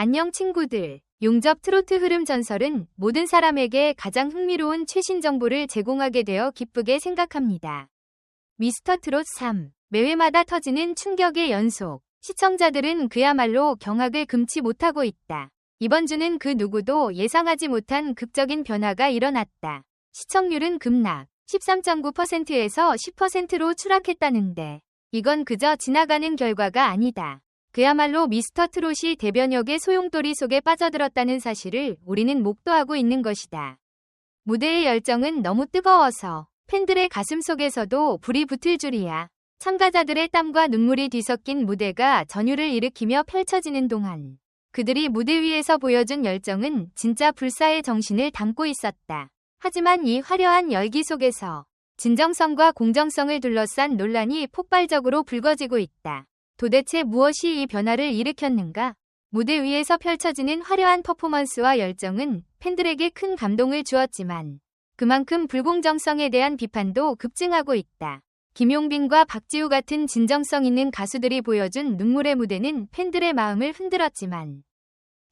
안녕 친구들. 용접 트로트 흐름 전설은 모든 사람에게 가장 흥미로운 최신 정보를 제공하게 되어 기쁘게 생각합니다. 미스터 트롯 3. 매회마다 터지는 충격의 연속. 시청자들은 그야말로 경악을 금치 못하고 있다. 이번 주는 그 누구도 예상하지 못한 극적인 변화가 일어났다. 시청률은 급락 13.9%에서 10%로 추락했다는데 이건 그저 지나가는 결과가 아니다. 그야말로 미스터 트롯이 대변역의 소용돌이 속에 빠져들었다는 사실을 우리는 목도하고 있는 것이다. 무대의 열정은 너무 뜨거워서 팬들의 가슴 속에서도 불이 붙을 줄이야. 참가자들의 땀과 눈물이 뒤섞인 무대가 전율을 일으키며 펼쳐지는 동안 그들이 무대 위에서 보여준 열정은 진짜 불사의 정신을 담고 있었다. 하지만 이 화려한 열기 속에서 진정성과 공정성을 둘러싼 논란이 폭발적으로 불거지고 있다. 도대체 무엇이 이 변화를 일으켰는가? 무대 위에서 펼쳐지는 화려한 퍼포먼스와 열정은 팬들에게 큰 감동을 주었지만 그만큼 불공정성에 대한 비판도 급증하고 있다. 김용빈과 박지우 같은 진정성 있는 가수들이 보여준 눈물의 무대는 팬들의 마음을 흔들었지만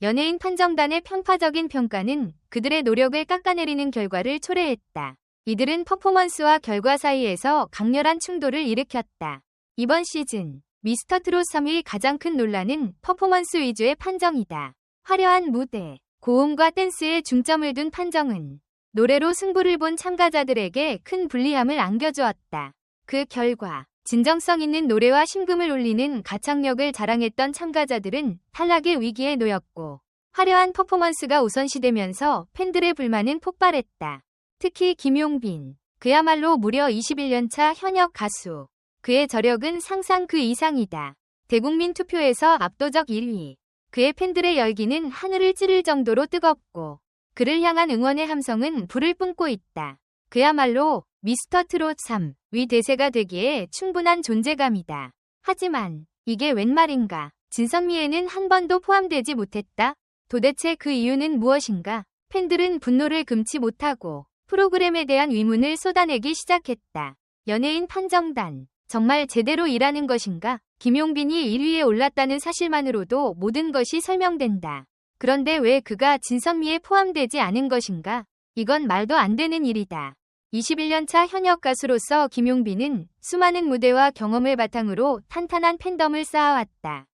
연예인 판정단의 편파적인 평가는 그들의 노력을 깎아내리는 결과를 초래했다. 이들은 퍼포먼스와 결과 사이에서 강렬한 충돌을 일으켰다. 이번 시즌 미스터 트롯 3의 가장 큰 논란은 퍼포먼스 위주의 판정이다. 화려한 무대, 고음과 댄스에 중점을 둔 판정은 노래로 승부를 본 참가자들에게 큰 불리함을 안겨주었다. 그 결과 진정성 있는 노래와 심금을 울리는 가창력을 자랑했던 참가자들은 탈락의 위기에 놓였고 화려한 퍼포먼스가 우선시되면서 팬들의 불만은 폭발했다. 특히 김용빈, 그야말로 무려 21년차 현역 가수. 그의 저력은 상상 그 이상이다. 대국민 투표에서 압도적 1위. 그의 팬들의 열기는 하늘을 찌를 정도로 뜨겁고 그를 향한 응원의 함성은 불을 뿜고 있다. 그야말로 미스터 트롯 3 위 대세가 되기에 충분한 존재감이다. 하지만 이게 웬 말인가? 진선미에는 한 번도 포함되지 못했다. 도대체 그 이유는 무엇인가? 팬들은 분노를 금치 못하고 프로그램에 대한 위문을 쏟아내기 시작했다. 연예인 판정단 정말 제대로 일하는 것인가? 김용빈이 1위에 올랐다는 사실만으로도 모든 것이 설명된다. 그런데 왜 그가 진선미에 포함되지 않은 것인가? 이건 말도 안 되는 일이다. 21년차 현역 가수로서 김용빈은 수많은 무대와 경험을 바탕으로 탄탄한 팬덤을 쌓아왔다.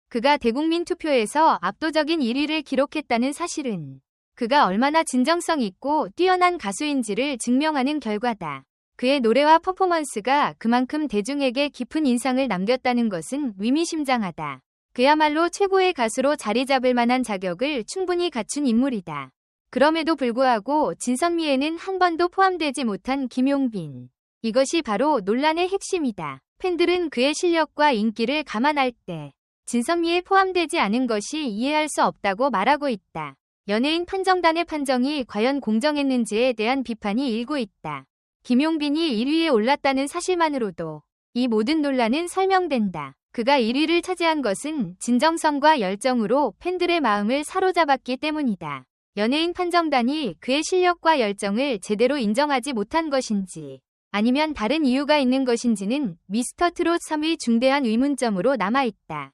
그가 대국민 투표에서 압도적인 1위를 기록했다는 사실은 그가 얼마나 진정성 있고 뛰어난 가수인지를 증명하는 결과다. 그의 노래와 퍼포먼스가 그만큼 대중에게 깊은 인상을 남겼다는 것은 의미심장하다. 그야말로 최고의 가수로 자리 잡을 만한 자격을 충분히 갖춘 인물이다. 그럼에도 불구하고 진선미에는 한 번도 포함되지 못한 김용빈. 이것이 바로 논란의 핵심이다. 팬들은 그의 실력과 인기를 감안할 때 진선미에 포함되지 않은 것이 이해할 수 없다고 말하고 있다. 연예인 판정단의 판정이 과연 공정했는지에 대한 비판이 일고 있다. 김용빈이 1위에 올랐다는 사실만으로도 이 모든 논란은 설명된다. 그가 1위를 차지한 것은 진정성과 열정으로 팬들의 마음을 사로잡았기 때문이다. 연예인 판정단이 그의 실력과 열정을 제대로 인정하지 못한 것인지 아니면 다른 이유가 있는 것인지는 미스터 트롯 3의 중대한 의문점으로 남아있다.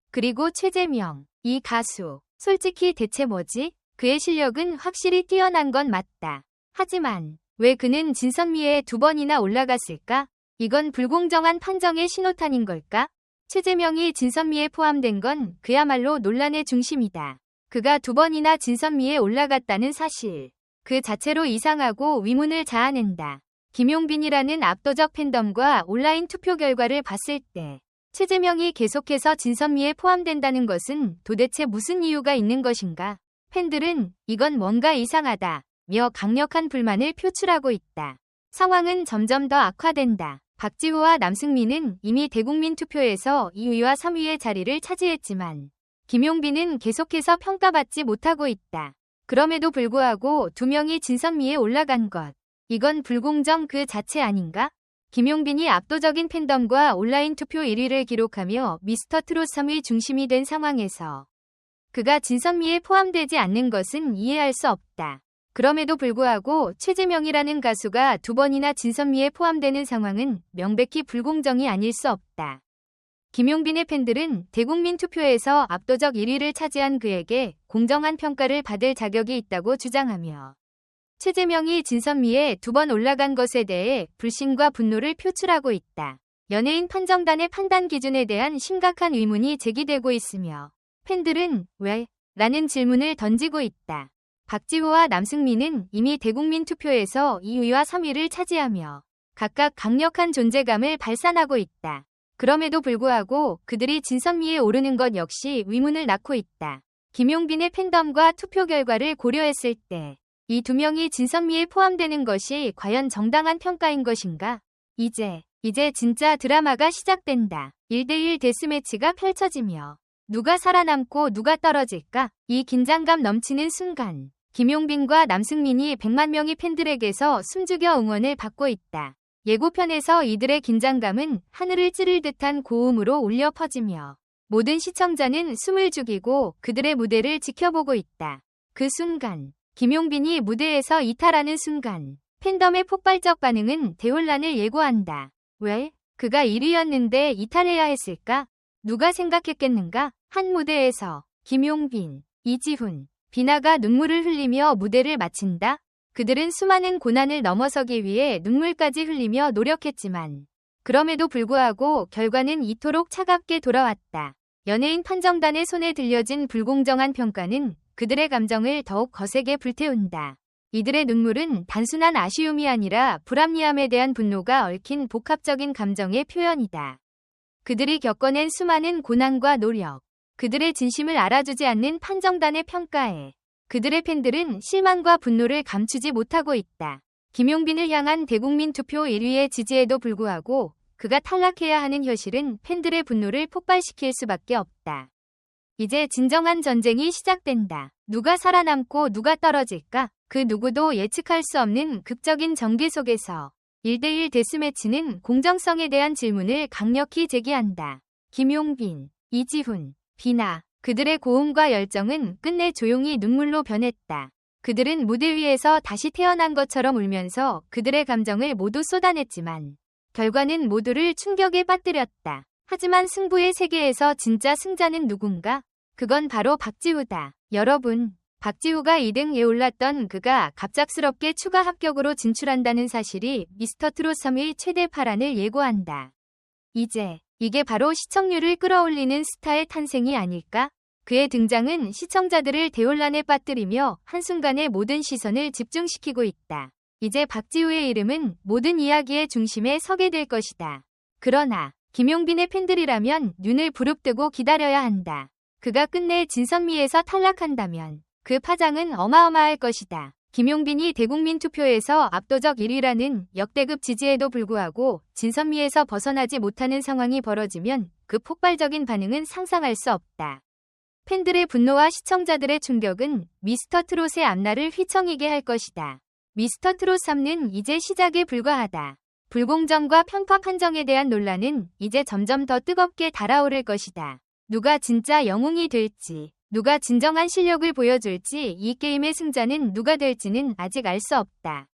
그리고 최재명, 이 가수, 솔직히 대체 뭐지? 그의 실력은 확실히 뛰어난 건 맞다. 하지만 왜 그는 진선미에 2번이나 올라갔을까? 이건 불공정한 판정의 신호탄인 걸까? 최재명이 진선미에 포함된 건 그야말로 논란의 중심이다. 그가 2번이나 진선미에 올라갔다는 사실. 그 자체로 이상하고 위문을 자아낸다. 김용빈이라는 압도적 팬덤과 온라인 투표 결과를 봤을 때 최재명이 계속해서 진선미에 포함된다는 것은 도대체 무슨 이유가 있는 것인가? 팬들은 이건 뭔가 이상하다 며 강력한 불만을 표출하고 있다. 상황은 점점 더 악화된다. 박지우와 남승민은 이미 대국민 투표에서 2위와 3위의 자리를 차지했지만 김용빈은 계속해서 평가받지 못하고 있다. 그럼에도 불구하고 2명이 진선미에 올라간 것. 이건 불공정 그 자체 아닌가? 김용빈이 압도적인 팬덤과 온라인 투표 1위를 기록하며 미스터 트롯 3위 중심이 된 상황에서 그가 진선미에 포함되지 않는 것은 이해할 수 없다. 그럼에도 불구하고 최재명이라는 가수가 2번이나 진선미에 포함되는 상황은 명백히 불공정이 아닐 수 없다. 김용빈의 팬들은 대국민 투표에서 압도적 1위를 차지한 그에게 공정한 평가를 받을 자격이 있다고 주장하며 최재명이 진선미에 2번 올라간 것에 대해 불신과 분노를 표출하고 있다. 연예인 판정단의 판단 기준에 대한 심각한 의문이 제기되고 있으며 팬들은 왜? 라는 질문을 던지고 있다. 박지우와 남승민은 이미 대국민 투표에서 2위와 3위를 차지하며 각각 강력한 존재감을 발산하고 있다. 그럼에도 불구하고 그들이 진선미에 오르는 것 역시 의문을 낳고 있다. 김용빈의 팬덤과 투표 결과를 고려했을 때 이 2명이 진선미에 포함되는 것이 과연 정당한 평가인 것인가? 이제 진짜 드라마가 시작된다. 1대1 데스매치가 펼쳐지며 누가 살아남고 누가 떨어질까? 이 긴장감 넘치는 순간 김용빈과 남승민이 100만 명의 팬들에게서 숨죽여 응원을 받고 있다. 예고편에서 이들의 긴장감은 하늘을 찌를 듯한 고음으로 울려 퍼지며 모든 시청자는 숨을 죽이고 그들의 무대를 지켜보고 있다. 그 순간 김용빈이 무대에서 이탈하는 순간 팬덤의 폭발적 반응은 대혼란을 예고한다. 왜? 그가 1위였는데 이탈해야 했을까? 누가 생각했겠는가? 한 무대에서 김용빈, 이지훈, 비나가 눈물을 흘리며 무대를 마친다. 그들은 수많은 고난을 넘어서기 위해 눈물까지 흘리며 노력했지만 그럼에도 불구하고 결과는 이토록 차갑게 돌아왔다. 연예인 판정단의 손에 들려진 불공정한 평가는 그들의 감정을 더욱 거세게 불태운다. 이들의 눈물은 단순한 아쉬움이 아니라 불합리함에 대한 분노가 얽힌 복합적인 감정의 표현이다. 그들이 겪어낸 수많은 고난과 노력, 그들의 진심을 알아주지 않는 판정단의 평가에 그들의 팬들은 실망과 분노를 감추지 못하고 있다. 김용빈을 향한 대국민 투표 1위의 지지에도 불구하고 그가 탈락해야 하는 현실은 팬들의 분노를 폭발시킬 수밖에 없다. 이제 진정한 전쟁이 시작된다. 누가 살아남고 누가 떨어질까? 그 누구도 예측할 수 없는 극적인 전개 속에서 1대1 데스매치는 공정성에 대한 질문을 강력히 제기한다. 김용빈, 이지훈, 비나, 그들의 고음과 열정은 끝내 조용히 눈물로 변했다. 그들은 무대 위에서 다시 태어난 것처럼 울면서 그들의 감정을 모두 쏟아냈지만 결과는 모두를 충격에 빠뜨렸다. 하지만 승부의 세계에서 진짜 승자는 누군가? 그건 바로 박지우다. 여러분, 박지우가 2등에 올랐던 그가 갑작스럽게 추가 합격으로 진출한다는 사실이 미스터트롯 3의 최대 파란을 예고한다. 이게 바로 시청률을 끌어올리는 스타의 탄생이 아닐까? 그의 등장은 시청자들을 대혼란에 빠뜨리며 한순간에 모든 시선을 집중시키고 있다. 이제 박지우의 이름은 모든 이야기의 중심에 서게 될 것이다. 그러나 김용빈의 팬들이라면 눈을 부릅뜨고 기다려야 한다. 그가 끝내 진선미에서 탈락한다면 그 파장은 어마어마할 것이다. 김용빈이 대국민 투표에서 압도적 1위라는 역대급 지지에도 불구하고 진선미에서 벗어나지 못하는 상황이 벌어지면 그 폭발적인 반응은 상상할 수 없다. 팬들의 분노와 시청자들의 충격은 미스터트롯의 앞날을 휘청이게 할 것이다. 미스터트롯 3는 이제 시작에 불과하다. 불공정과 편파 판정에 대한 논란은 이제 점점 더 뜨겁게 달아오를 것이다. 누가 진짜 영웅이 될지, 누가 진정한 실력을 보여줄지 이 게임의 승자는 누가 될지는 아직 알 수 없다.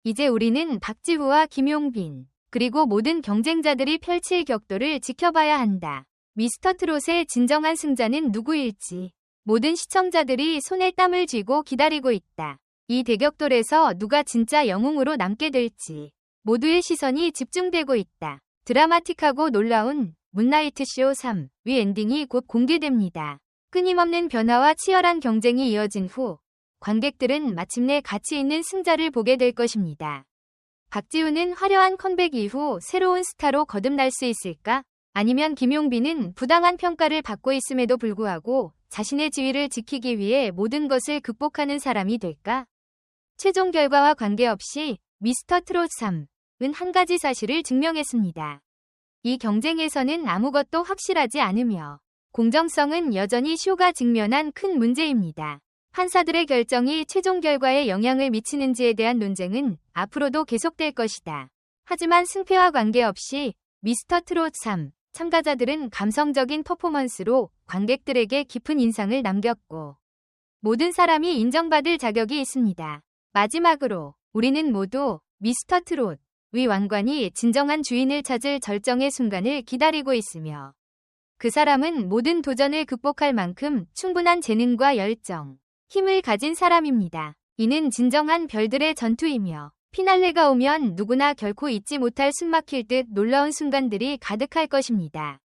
이제 우리는 박지우와 김용빈, 그리고 모든 경쟁자들이 펼칠 격돌을 지켜봐야 한다. 미스터트롯의 진정한 승자는 누구일지 모든 시청자들이 손에 땀을 쥐고 기다리고 있다. 이 대격돌에서 누가 진짜 영웅으로 남게 될지 모두의 시선이 집중되고 있다. 드라마틱하고 놀라운 문나이트 쇼 3위 엔딩이 곧 공개됩니다. 끊임없는 변화와 치열한 경쟁이 이어진 후 관객들은 마침내 가치 있는 승자를 보게 될 것입니다. 박지우는 화려한 컴백 이후 새로운 스타로 거듭날 수 있을까? 아니면 김용빈은 부당한 평가를 받고 있음에도 불구하고 자신의 지위를 지키기 위해 모든 것을 극복하는 사람이 될까? 최종 결과와 관계없이 미스터트롯 3은 한 가지 사실을 증명했습니다. 이 경쟁에서는 아무것도 확실하지 않으며 공정성은 여전히 쇼가 직면한 큰 문제입니다. 판사들의 결정이 최종 결과에 영향을 미치는지에 대한 논쟁은 앞으로도 계속될 것이다. 하지만 승패와 관계없이 미스터트롯 3 참가자들은 감성적인 퍼포먼스로 관객들에게 깊은 인상을 남겼고 모든 사람이 인정받을 자격이 있습니다. 마지막으로 우리는 모두 미스터트롯의 왕관이 진정한 주인을 찾을 절정의 순간을 기다리고 있으며 그 사람은 모든 도전을 극복할 만큼 충분한 재능과 열정, 힘을 가진 사람입니다. 이는 진정한 별들의 전투이며 피날레가 오면 누구나 결코 잊지 못할 숨막힐 듯 놀라운 순간들이 가득할 것입니다.